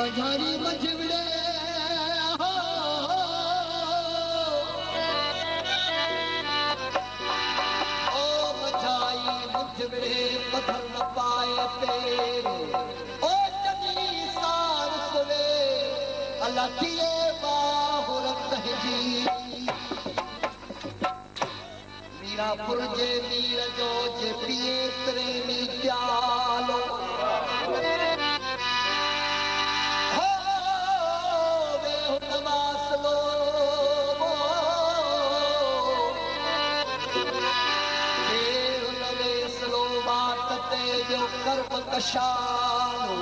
मझारी मझवड़े हो ओ मझाई मझवड़े पत्थर न पाए पेरो ओ जनी सार सुवे अल्लाह थिए बाहुरत जी मीरापुर जे मीर जो जे पिए प्रेमी प्यालो कर्म कशालो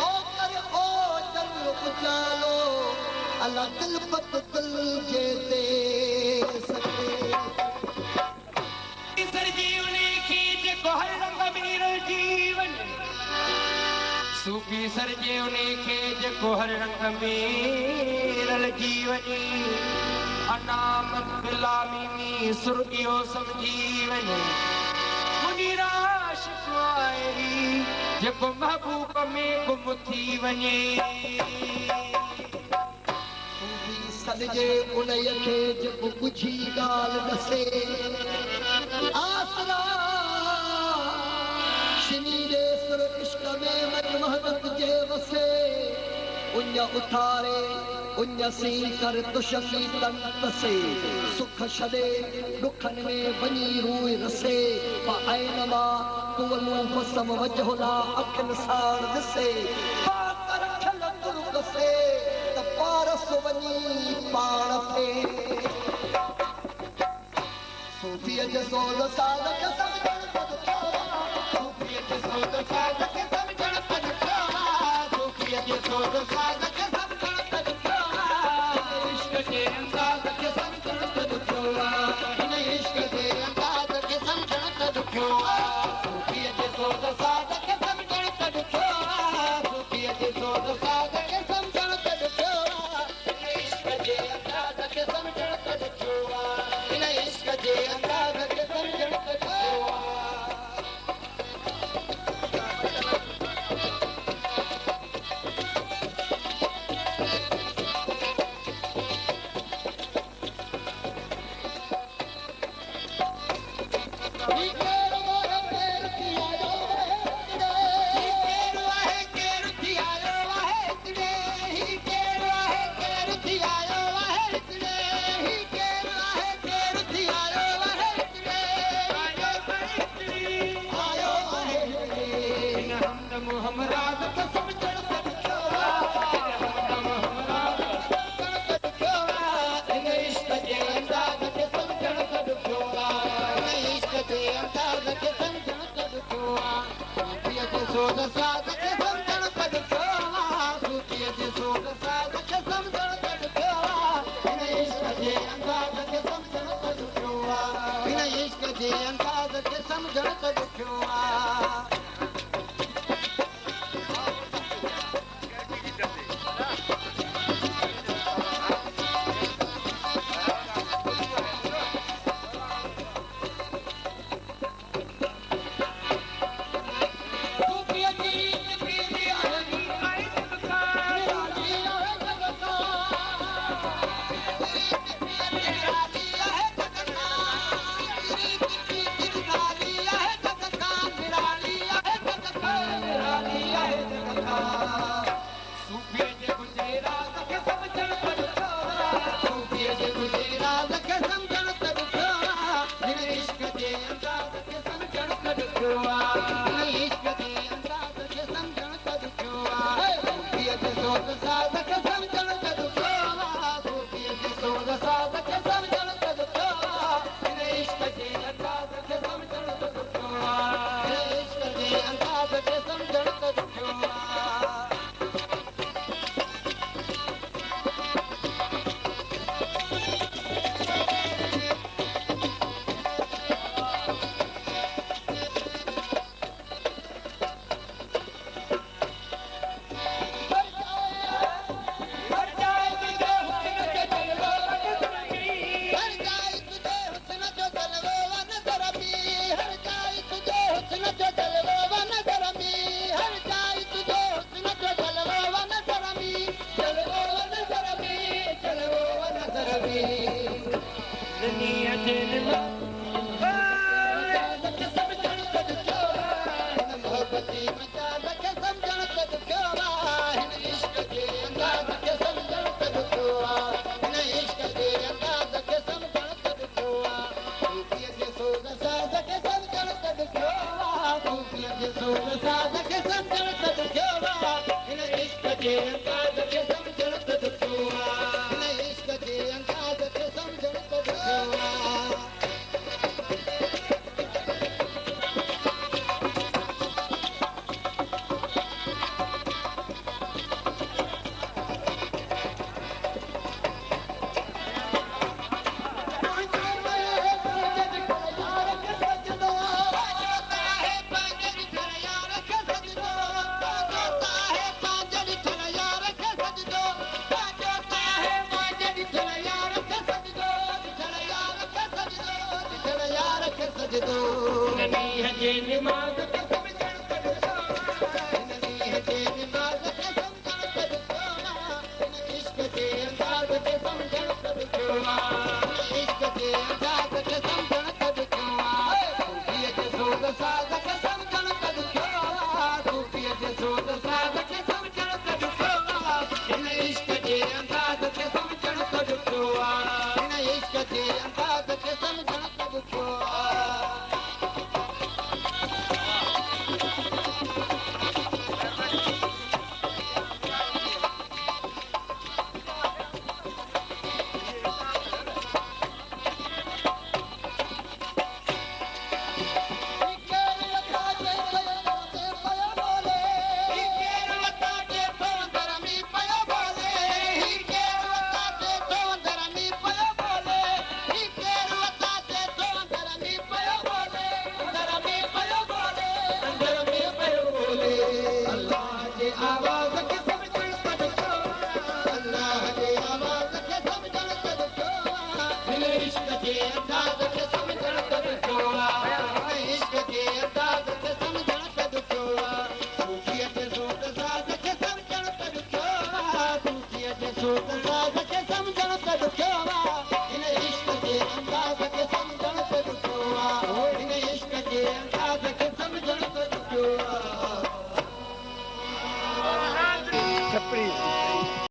ओ कर ओ जल उजालो अल्लाह दिल पत दिल जे दे सके सर जीवनी की जेको हर रंग मीर जीवन सूफी सर जीवनी के जेको हर रंग मीर जीवनी अनामत बिलामी मी सुरगियो समझीवन मुनीराश जेको महबूब में गुम थी वञे सॾिजे उन्हीअ खे जेको कुझी ॻाल्हि ॾसे आसरा शनीरे सुर इश्क में मन महबत जे वसे उन उथारे उन सी कर तुशकी तन तसे सुख छॾे दुखन में वञी रूई रसे पाइनमा तुवलू फसम वजहुला अखिन सार दिसे पाकर खल तुरकसे त पारस वञी पाण थे सूफीअ जे सोल साल खे समझण पद सूफीअ जे सोल साल खे समझण पद सूफीअ जे सोल साल खे समझण पद इश्क जे अंदाज़ खे समझण पद हिन इश्क जे अंदाज़ खे समझण पद सूफीअ जे सोल साल खे समझण पद सूफीअ जे सोल साल खे समझण पद हिन इश्क जे अंदाज़ खे समझण पद हिन इश्क जे अंदाज़ खे समझण पद जे सोन साध खे सम्झण त ॾुखियो आहे हिन इश्क जे अंदाज़ खे सम्झण त ॾुखियो आहे हिन इश्क जे अंदाज़ खे सम्झण त ॾुखियो आहे